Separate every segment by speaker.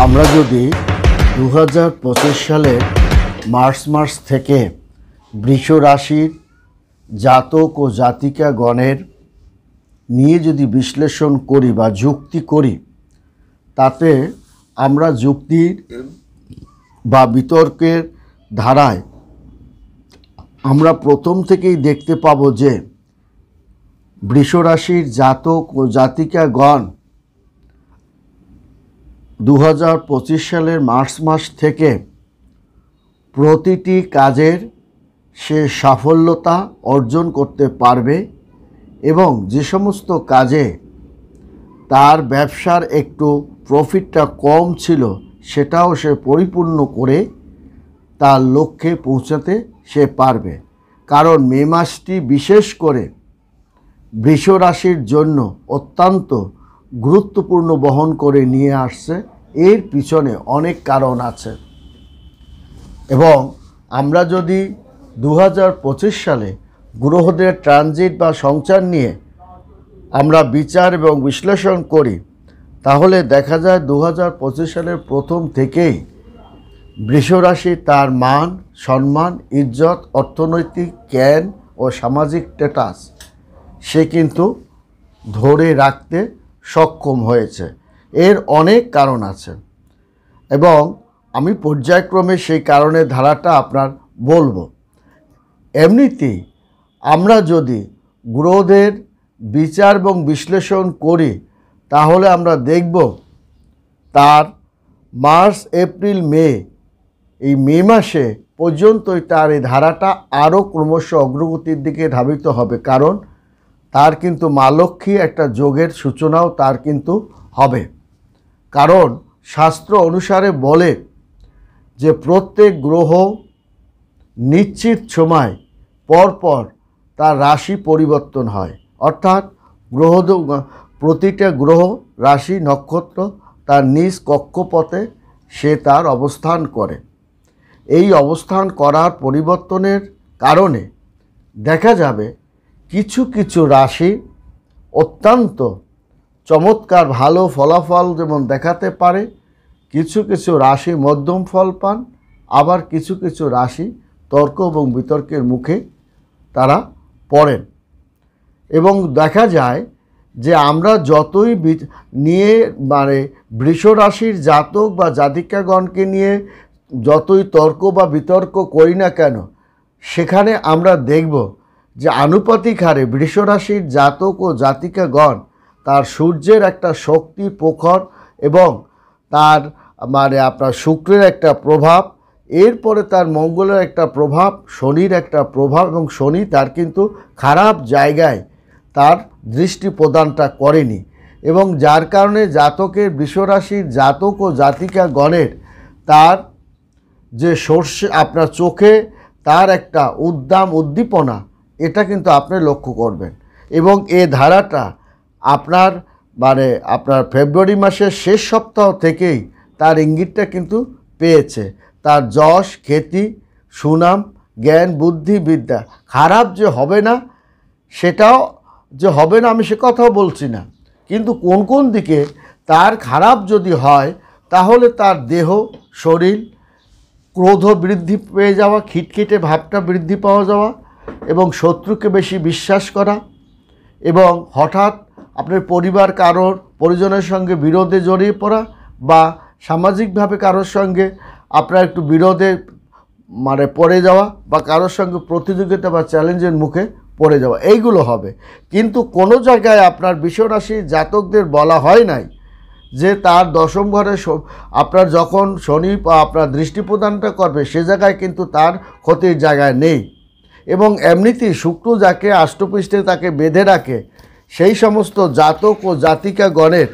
Speaker 1: আমরা যদি 2025 সালের মার্চ থেকে বৃষ রাশির জাতক ও জাতিকাগণের নিয়ে যদি বিশ্লেষণ করি বা যুক্তি করি, তাতে আমরা যুক্তির বা বিতর্কের ধারায় আমরা প্রথম থেকেই দেখতে পাবো যে বৃষ রাশির জাতক ও জাতিকাগণ 2025 সালের মার্চ মাস থেকে প্রতিটি কাজের সে সাফল্যতা অর্জন করতে পারবে এবং যে সমস্ত কাজে তার ব্যবসার একটু প্রফিটটা কম ছিল সেটাও সে পরিপূর্ণ করে তার লক্ষ্যে পৌঁছাতে সে পারবে। কারণ মে মাসটি বিশেষ করে বৃষ রাশির জন্য অত্যন্ত গুরুত্বপূর্ণ বহন করে নিয়ে আসছে। এর পিছনে অনেক কারণ আছে এবং আমরা যদি 2025 সালে গ্রহদের ট্রানজিট বা সঞ্চার নিয়ে আমরা বিচার এবং বিশ্লেষণ করি, তাহলে দেখা যায় 2025 সালের প্রথম থেকেই বৃষ রাশি তার মান, সম্মান, ইজ্জত, অর্থনৈতিক জ্ঞান ও সামাজিক স্ট্যাটাস সে কিন্তু ধরে রাখতে সক্ষম হয়েছে। এর অনেক কারণ আছে এবং আমি পর্যায়ক্রমে সেই কারণের ধারাটা আপনার বলবো। এমনিতেই আমরা যদি গ্রহদের বিচার এবং বিশ্লেষণ করি, তাহলে আমরা দেখব তার মার্চ, এপ্রিল, মে, এই মে মাসে পর্যন্তই তার এই ধারাটা আরও ক্রমশ অগ্রগতির দিকে ধাবিত হবে। কারণ তার কিন্তু মা লক্ষ্মী একটা যোগের সূচনাও তার কিন্তু হবে। কারণ শাস্ত্র অনুসারে বলে যে প্রত্যেক গ্রহ নিশ্চিত সময় পরপর তার রাশি পরিবর্তন হয়, অর্থাৎ প্রতিটা গ্রহ, রাশি, নক্ষত্র তার নিজ কক্ষপথে সে তার অবস্থান করে। এই অবস্থান করার পরিবর্তনের কারণে দেখা যাবে কিছু কিছু রাশি অত্যন্ত চমৎকার ভালো ফলাফল যেমন দেখাতে পারে, কিছু কিছু রাশি মধ্যম ফল পান, আবার কিছু কিছু রাশি তর্ক এবং বিতর্কের মুখে তারা পড়েন। এবং দেখা যায় যে আমরা যতই নিয়ে বৃষ রাশির জাতক বা জাতিকাগণকে নিয়ে যতই তর্ক বা বিতর্ক করি না কেন, সেখানে আমরা দেখব যে আনুপাতিক হারে বৃষ রাশির জাতক ও জাতিকাগণ তার সূর্যের একটা শক্তি প্রখর এবং তার আপনার শুক্রের একটা প্রভাব, এরপরে তার মঙ্গলের একটা প্রভাব, শনির একটা প্রভাব, এবং শনি তার কিন্তু খারাপ জায়গায় তার দৃষ্টি প্রদানটা করেনি। এবং যার কারণে জাতকের বৃষ রাশির জাতক ও জাতিকাগণের তার যে সর্ষে আপনার চোখে তার একটা উদ্দীপনা, এটা কিন্তু আপনি লক্ষ্য করবেন। এবং এ ধারাটা আপনার আপনার ফেব্রুয়ারি মাসের শেষ সপ্তাহ থেকেই তার ইঙ্গিতটা কিন্তু পেয়েছে। তার যশ, খ্যাতি, সুনাম, জ্ঞান, বুদ্ধি, বিদ্যা খারাপ যে হবে না, সেটাও যে হবে না আমি সে কথাও বলছি না, কিন্তু কোন কোন দিকে তার খারাপ যদি হয়, তাহলে তার দেহ, শরীর, ক্রোধ বৃদ্ধি পেয়ে যাওয়া, খিটখিটে ভাবটা বৃদ্ধি পাওয়া যাওয়া, এবং শত্রুকে বেশি বিশ্বাস করা, এবং হঠাৎ আপনার পরিবার কারোর পরিজনের সঙ্গে বিরোধে জড়িয়ে পড়া, বা সামাজিকভাবে কারোর সঙ্গে আপনার একটু বিরোধে পড়ে যাওয়া, বা কারোর সঙ্গে প্রতিযোগিতা বা চ্যালেঞ্জের মুখে পড়ে যাওয়া, এইগুলো হবে। কিন্তু কোনো জায়গায় আপনার বৃষ রাশির জাতকদের বলা হয় নাই যে তার দশম ঘরে আপনার যখন শনি আপনার দৃষ্টি প্রদানটা করবে, সে জায়গায় কিন্তু তার ক্ষতির জায়গায় নেই। এবং এমনিতেই শুক্র যাকে আষ্টপৃষ্ঠে তাকে বেঁধে রাখে, সেই সমস্ত জাতক ও জাতিকাগণের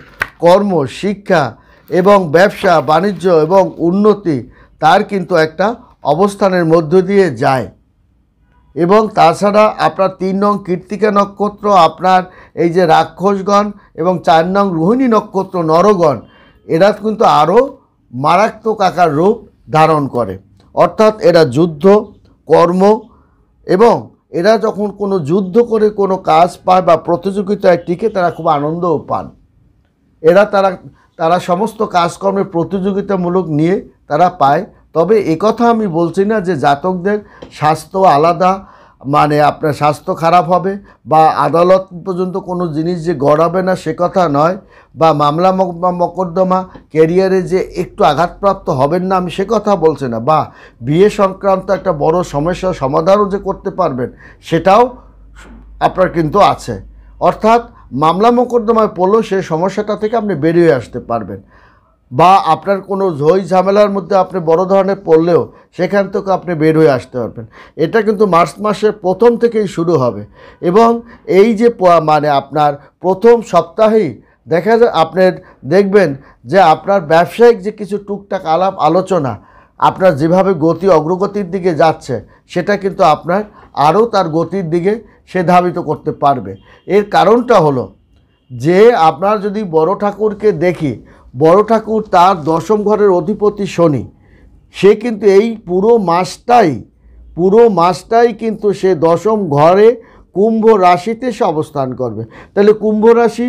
Speaker 1: কর্ম, শিক্ষা এবং ব্যবসা বাণিজ্য এবং উন্নতি তার কিন্তু একটা অবস্থানের মধ্য দিয়ে যায়। এবং তাছাড়া আপনার 3 নং কৃত্তিকা নক্ষত্র, আপনার এই যে রাক্ষসগণ, এবং 4 নং রোহিণী নক্ষত্র নরগণ, এরা কিন্তু আরও মারাত্মক আকার রূপ ধারণ করে। অর্থাৎ এরা যুদ্ধ, কর্ম, এবং এরা যখন কোনো যুদ্ধ করে কোনো কাজ পায় বা প্রতিযোগিতায় টিকে, তারা খুব আনন্দও পান। তারা তারা সমস্ত কাজকর্মে প্রতিযোগিতামূলক নিয়ে তারা পায়। তবে একথা আমি বলছি না যে জাতকদের স্বাস্থ্য আলাদা, মানে আপনার স্বাস্থ্য খারাপ হবে বা আদালত পর্যন্ত কোনো জিনিস যে গড়াবে না সে কথা নয়, বা মামলা মকদ্দমা ক্যারিয়ারে যে একটু আঘাতপ্রাপ্ত হবেন না আমি সে কথা বলছি না, বা বিয়ে সংক্রান্ত একটা বড় সমস্যার সমাধানও যে করতে পারবেন সেটাও আপনার কিন্তু আছে। অর্থাৎ মামলা মোকদ্দমায় পড়লেও সেই সমস্যাটা থেকে আপনি বেরিয়ে আসতে পারবেন, বা আপনার কোনো ঝই ঝামেলার মধ্যে আপনি বড় ধরনের পড়লেও সেখান থেকে আপনি বের হয়ে আসতে পারবেন। এটা কিন্তু মার্চ মাসের প্রথম থেকেই শুরু হবে, এবং এই যে মানে আপনার প্রথম সপ্তাহেই দেখা যায় আপনি দেখবেন যে আপনার ব্যবসায়িক যে কিছু টুকটাক আলাপ আলোচনা আপনার যেভাবে গতি অগ্রগতির দিকে যাচ্ছে সেটা কিন্তু আপনার আরও তার গতির দিকে সে ধাবিত করতে পারবে। এর কারণটা হলো যে আপনার যদি বড় ঠাকুরকে দেখি, বড় ঠাকুর তার দশম ঘরের অধিপতি শনি, সে কিন্তু এই পুরো মাসটাই কিন্তু সে দশম ঘরে কুম্ভ রাশিতে সে অবস্থান করবে। তাহলে কুম্ভ রাশি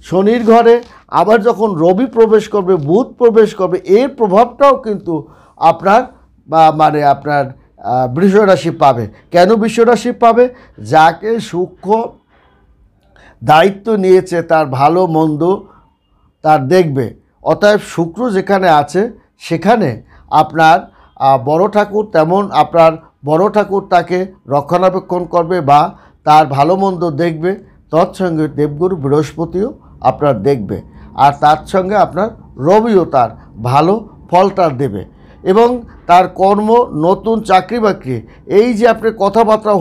Speaker 1: শনির ঘরে আবার যখন রবি প্রবেশ করবে, বুধ প্রবেশ করবে, এর প্রভাবটাও কিন্তু আপনার মানে আপনার বৃষ রাশি পাবে। কেন বৃষ রাশি পাবে? যাকে সূক্ষ্ম দায়িত্ব নিয়েছে তার ভালো মন্দ তার দেখবে। অতএব শুক্র যেখানে আছে সেখানে আপনার বড় ঠাকুর, তেমন আপনার বড় ঠাকুর তাকে রক্ষণাবেক্ষণ করবে বা তার ভালো মন্দ দেখবে। তৎসঙ্গে দেবগুরু বৃহস্পতিও আপনার দেখবে, আর তার সঙ্গে আপনার রবিও তার ভালো ফলটা দেবে। এবং তার কর্ম, নতুন চাকরি বাকরি, এই যে আপনার কথাবার্তা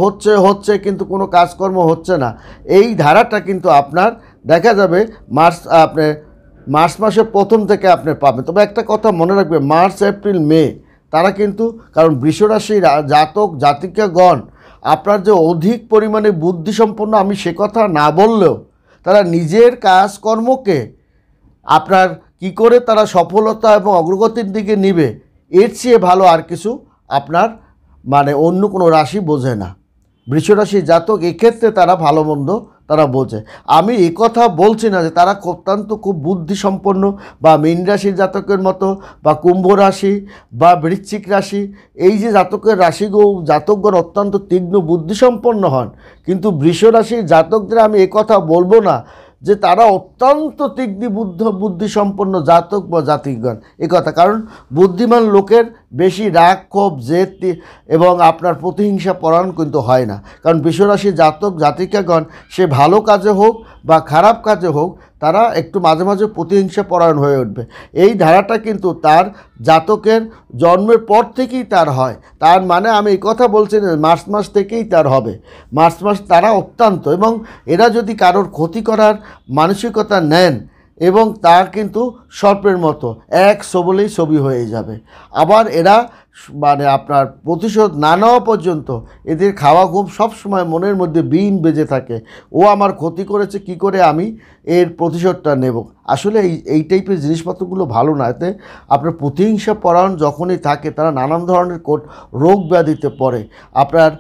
Speaker 1: হচ্ছে কিন্তু কোনো কাজকর্ম হচ্ছে না, এই ধারাটা কিন্তু আপনার দেখা যাবে মার্চ মাসের প্রথম থেকে আপনি পাবেন। তবে একটা কথা মনে রাখবে, মার্চ এপ্রিল মে তারা কিন্তু, কারণ বৃষরাশির জাতক জাতিকাগণ আপনার যে অধিক পরিমাণে বুদ্ধিসম্পন্ন আমি সে কথা না বললেও তারা নিজের কাজকর্মকে আপনার কি করে তারা সফলতা এবং অগ্রগতির দিকে নিবে এর চেয়ে ভালো আর কিছু আপনার মানে অন্য কোনো রাশি বোঝে না। বৃষরাশি জাতক এক্ষেত্রে তারা ভালো মন্দ তারা বোঝে। আমি এই কথা বলছি না যে তারা অত্যন্ত খুব বুদ্ধিসম্পন্ন, বা মীন রাশির জাতকের মতো, বা কুম্ভ রাশি বা বৃশ্চিক রাশি, এই যে জাতকের জাতকগণ অত্যন্ত তীক্ষ্ণ বুদ্ধিসম্পন্ন হন, কিন্তু বৃষ রাশির জাতকদের আমি এ কথা বলবো না যে তারা অত্যন্ত তীক্ষ্ণ বুদ্ধিসম্পন্ন জাতক বা জাতিগণ, এ কথা। কারণ বুদ্ধিমান লোকের বেশি রাগ, ক্ষোভ, জেদ এবং আপনার প্রতিহিংসা পরায়ণ কিন্তু হয় না। কারণ বৃষরাশির জাতক জাতিকাগণ সে ভালো কাজে হোক বা খারাপ কাজে হোক তারা একটু মাঝে মাঝে প্রতিহিংসা পরায়ণ হয়ে উঠবে। এই ধারাটা কিন্তু তার জাতকের জন্মের পর থেকেই তার হয়। তার মানে আমি এই কথা বলছি না মার্চ মাস থেকেই তার হবে। মার্চ মাস তারা অত্যন্ত, এবং এরা যদি কারোর ক্ষতি করার মানসিকতা নেন এবং তার কিন্তু সর্পের মতো এক সবলেই ছবি হয়ে যাবে। আবার এরা মানে আপনার প্রতিশোধ না নেওয়া পর্যন্ত এদের খাওয়া ঘুম সবসময় মনের মধ্যে বিন বেজে থাকে, ও আমার ক্ষতি করেছে, কি করে আমি এর প্রতিশোধটা নেব। আসলে এই টাইপের জিনিসপত্রগুলো ভালো না। এতে আপনার প্রতিহিংসা পরায়ণ যখনই থাকে তারা নানান ধরনের রোগ ব্যাধিতে পড়ে, আপনার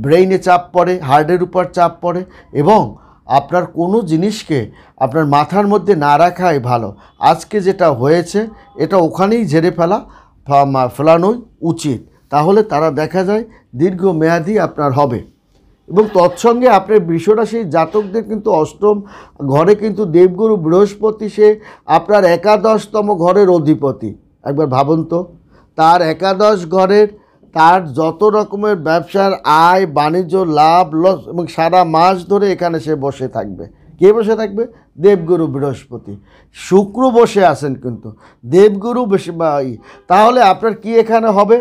Speaker 1: ব্রেইনে চাপ পড়ে, হার্টের উপর চাপ পড়ে, এবং আপনার কোনো জিনিসকে আপনার মাথার মধ্যে না রাখাই ভালো। আজকে যেটা হয়েছে এটা ওখানেই ঝেড়ে ফেলানোই উচিত, তাহলে তারা দেখা যায় দীর্ঘমেয়াদী আপনার হবে। এবং তৎসঙ্গে আপনার বৃষরাশির জাতকদের কিন্তু অষ্টম ঘরে কিন্তু দেবগুরু বৃহস্পতি, সে আপনার একাদশতম ঘরের অধিপতি। একবার ভাবুন তো, তার একাদশ ঘরের তার যত রকমের ব্যবসার আয় বাণিজ্য লাভ লস, এবং সারা মাস ধরে এখানে সে বসে থাকবে। কে বসে থাকবে? দেবগুরু বৃহস্পতি। শুক্র বসে আছেন কিন্তু দেবগুরু বেশি। তাহলে আপনার কি এখানে হবে?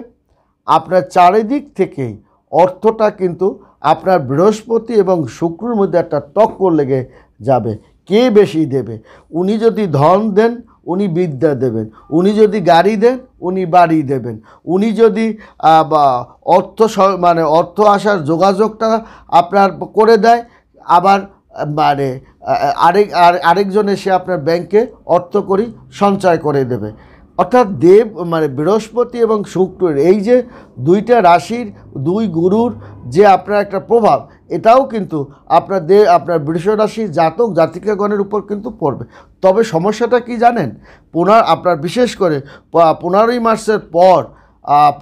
Speaker 1: আপনার চারিদিক থেকেই অর্থটা কিন্তু আপনার বৃহস্পতি এবং শুক্রের মধ্যে একটা টক্কর লেগে যাবে। কে বেশি দেবে? উনি যদি ধন দেন উনি বিদ্যা দেবেন, উনি যদি গাড়ি দেন উনি বাড়ি দেবেন, উনি যদি অর্থ আসার যোগাযোগটা আপনার করে দেয়, আবার আরেকজন এসে আপনার ব্যাংকে অর্থ করি সঞ্চয় করে দেবে। অর্থাৎ দেব মানে বৃহস্পতি এবং শুক্রের এই যে দুইটা রাশির দুই গুরুর যে আপনার একটা প্রভাব, এটাও কিন্তু আপনার বৃষ রাশির জাতক জাতিকাগণের উপর কিন্তু পড়বে। তবে সমস্যাটা কি জানেন, আপনার বিশেষ করে 15ই মার্চের পর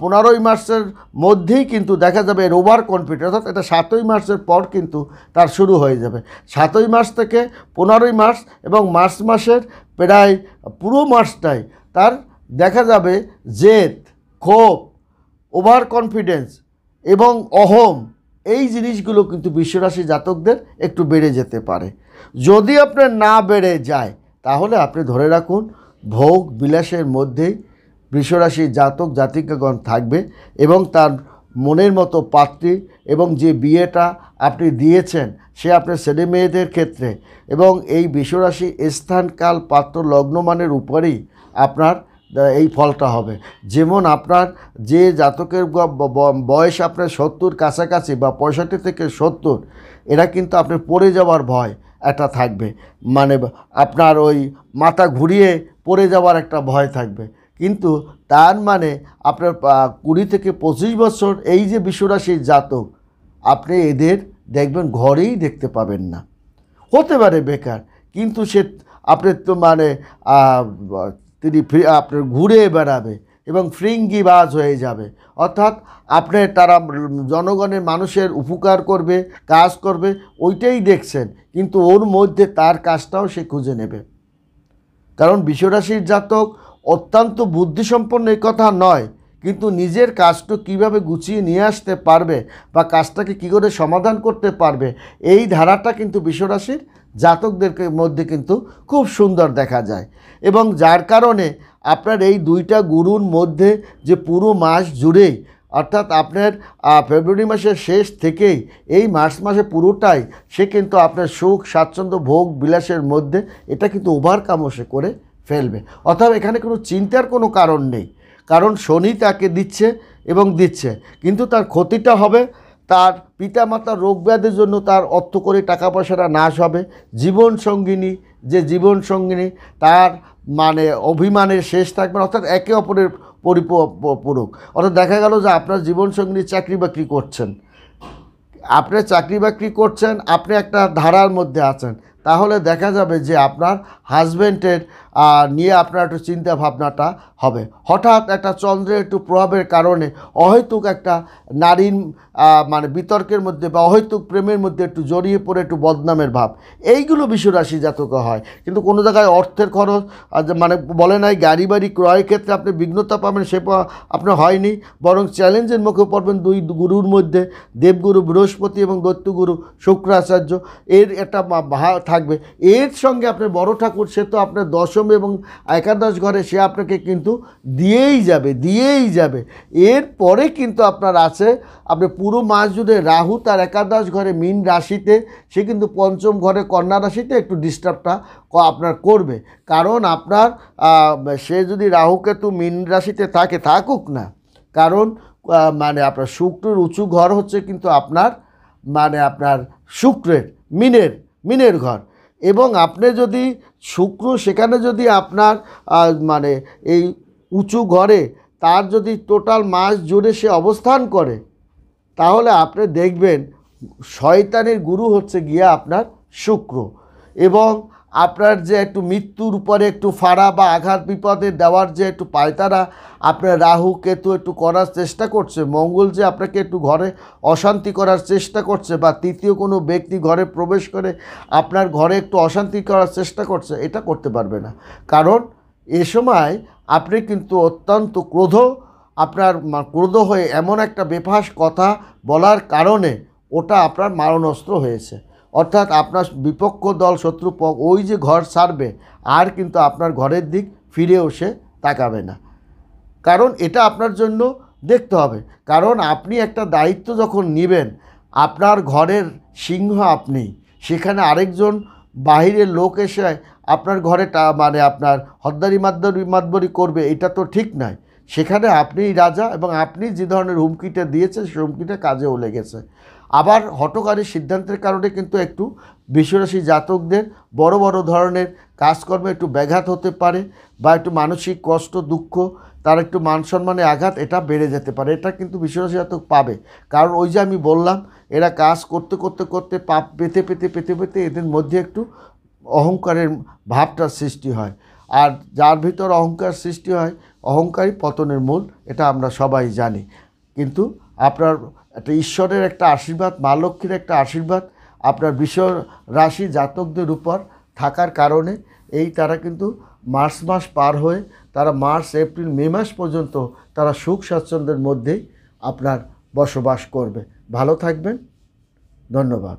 Speaker 1: 15ই মার্চের মধ্যেই কিন্তু দেখা যাবে এর ওভার কনফিডেন্স, অর্থাৎ এটা 7ই মার্চের পর কিন্তু তার শুরু হয়ে যাবে। 7ই মার্চ থেকে 15ই মার্চ এবং মার্চ মাসের প্রায় পুরো মাসটাই তার দেখা যাবে জেদ, ক্ষোভ, ওভার কনফিডেন্স এবং অহম, এই জিনিসগুলো কিন্তু বৃষরাশি জাতকদের একটু বেড়ে যেতে পারে। যদি আপনার না বেড়ে যায় তাহলে আপনি ধরে রাখুন ভোগ বিলাসের মধ্যেই বৃষরাশির জাতক জাতিকাগণ থাকবে এবং তার মনের মতো পাত্রী এবং যে বিয়েটা আপনি দিয়েছেন সে আপনার ছেলে মেয়েদের ক্ষেত্রে এবং এই বৃষরাশি স্থানকাল পাত্র লগ্নমানের উপরেই আপনার এই ফলটা হবে। যেমন আপনার যে জাতকের বয়স আপনার 70 কাছাকাছি বা 65 থেকে 70, এরা কিন্তু আপনার পড়ে যাওয়ার ভয় একটা থাকবে, মানে আপনার ওই মাথা ঘুরিয়ে পড়ে যাওয়ার একটা ভয় থাকবে। কিন্তু তার মানে আপনার 20 থেকে 25 বছর এই যে বৃষরাশির জাতক, আপনি এদের দেখবেন ঘরেই দেখতে পাবেন না। হতে পারে বেকার, কিন্তু সে আপনি তো মানে তিনি আপনার ঘুরে বেড়াবে এবং ফ্রিঙ্গিবাজ হয়ে যাবে, অর্থাৎ আপনি তারা জনগণের মানুষের উপকার করবে, কাজ করবে, ওইটাই দেখছেন, কিন্তু ওর মধ্যে তার কাজটাও সে খুঁজে নেবে। কারণ বৃষরাশির জাতক অত্যন্ত বুদ্ধিসম্পন্ন এই কথা নয়, কিন্তু নিজের কাজটা কীভাবে গুছিয়ে নিয়ে আসতে পারবে বা কাজটাকে কী করে সমাধান করতে পারবে, এই ধারাটা কিন্তু বৃষরাশির জাতকদের মধ্যে কিন্তু খুব সুন্দর দেখা যায়। এবং যার কারণে আপনার এই দুইটা গুরুর মধ্যে যে পুরো মাস জুড়েই, অর্থাৎ আপনার ফেব্রুয়ারি মাসের শেষ থেকেই এই মার্চ মাসে পুরোটাই সে কিন্তু আপনার সুখ স্বাচ্ছন্দ্য ভোগ বিলাসের মধ্যে এটা কিন্তু ওভারকামও সে করে ফেলবে। অর্থাৎ এখানে কোনো চিন্তার কোনো কারণ নেই, কারণ শনি তাকে দিচ্ছে এবং দিচ্ছে, কিন্তু তার ক্ষতিটা হবে তার পিতামাতার রোগ ব্যাধির জন্য তার অর্থ করে টাকা পয়সাটা নাশ হবে। জীবনসঙ্গিনী তার মানে অভিমানের শেষ থাকবে, অর্থাৎ একে অপরের পরিপূরক। অর্থাৎ দেখা গেল যে আপনার জীবনসঙ্গিনী চাকরি বাকরি করছেন, আপনি একটা ধারার মধ্যে আছেন, তাহলে দেখা যাবে যে আপনার হাজব্যান্ডের নিয়ে আপনার একটু চিন্তা ভাবনাটা হবে। হঠাৎ একটা চন্দ্রের একটু প্রভাবের কারণে অহেতুক একটা নারীর মানে বিতর্কের মধ্যে বা অহেতুক প্রেমের মধ্যে একটু জড়িয়ে পড়ে একটু বদনামের ভাব, এইগুলো বৃষরাশি জাতক হয়। কিন্তু কোনো জায়গায় অর্থের খরচ মানে বলে নাই গাড়ি বাড়ি ক্রয়ের ক্ষেত্রে আপনি বিঘ্নতা পাবেন, সে আপনার হয়নি, বরং চ্যালেঞ্জের মুখে পড়বেন দুই গুরুর মধ্যে, দেবগুরু বৃহস্পতি এবং দৈত্যগুরু শুক্রাচার্য, এর একটা থাকবে। এর সঙ্গে আপনার বড় ঠাকুর, সে তো আপনার দশম এবং একাদশ ঘরে, সে আপনাকে কিন্তু দিয়েই যাবে। এরপরে কিন্তু আপনার আছে আপনি পুরো মাস জুড়ে রাহু তার একাদশ ঘরে মীন রাশিতে, সে কিন্তু পঞ্চম ঘরে কন্যা রাশিতে একটু ডিস্টার্বটা আপনার করবে। কারণ আপনার সে যদি রাহুকেতু মীন রাশিতে থাকুক না, কারণ মানে আপনার শুক্রের উঁচু ঘর হচ্ছে কিন্তু আপনার মানে আপনার শুক্রের মিনের ঘর, এবং আপনি যদি শুক্র সেখানে যদি আপনার মানে এই উঁচু ঘরে তার যদি টোটাল মাস জুড়ে সে অবস্থান করে, তাহলে আপনি দেখবেন শয়তানের গুরু হচ্ছে গিয়া আপনার শুক্র, এবং আপনার যে একটু মৃত্যুর উপরে একটু ফাড়া বা আঘাত বিপদে দেওয়ার যে একটু পায়তারা আপনার রাহু কেতু একটু করার চেষ্টা করছে, মঙ্গল যে আপনাকে একটু ঘরে অশান্তি করার চেষ্টা করছে, বা তৃতীয় কোনো ব্যক্তি ঘরে প্রবেশ করে আপনার ঘরে একটু অশান্তি করার চেষ্টা করছে, এটা করতে পারবে না। কারণ এ সময় আপনি কিন্তু অত্যন্ত ক্রোধ হয়ে এমন একটা বেফাস কথা বলার কারণে ওটা আপনার মারণাস্ত্র হয়েছে। অর্থাৎ আপনার বিপক্ষ দল শত্রুপক্ষ ওই যে ঘর ছাড়বে, আর কিন্তু আপনার ঘরের দিক ফিরেও সে তাকাবে না। কারণ এটা আপনার জন্য দেখতে হবে, কারণ আপনি একটা দায়িত্ব যখন নেবেন, আপনার ঘরের সিংহ আপনি, সেখানে আরেকজন বাহিরের লোক এসে আপনার ঘরে মানে আপনার হদ্দারি মাতবরি করবে, এটা তো ঠিক নয়। সেখানে আপনিই রাজা, এবং আপনি যে ধরনের হুমকিটা দিয়েছেন সে হুমকিটা কাজেও লেগেছে। আবার হঠকারী সিদ্ধান্তের কারণে কিন্তু একটু বৃষরাশি জাতকদের বড় বড় ধরনের কাজকর্মে একটু ব্যাঘাত হতে পারে, বা একটু মানসিক কষ্ট, দুঃখ, তার একটু মান সম্মানে আঘাত, এটা বেড়ে যেতে পারে। এটা কিন্তু বৃষরাশি জাতক পাবে, কারণ ওই যে আমি বললাম, এরা কাজ করতে করতে করতে পাপ পেতে পেতে পেতে পেতে এদের মধ্যে একটু অহংকারের ভাবটার সৃষ্টি হয়। আর যার ভিতর অহংকার সৃষ্টি হয়, অহংকারই পতনের মূল, এটা আমরা সবাই জানি। কিন্তু আপনার একটা ঈশ্বরের একটা আশীর্বাদ, মা লক্ষ্মীর একটা আশীর্বাদ আপনার বৃষ রাশি জাতকদের উপর থাকার কারণে তারা কিন্তু মার্চ মাস পার হয়ে তারা মার্চ, এপ্রিল, মে মাস পর্যন্ত তারা সুখ স্বাচ্ছন্দ্যের মধ্যেই আপনার বসবাস করবে। ভালো থাকবেন, ধন্যবাদ।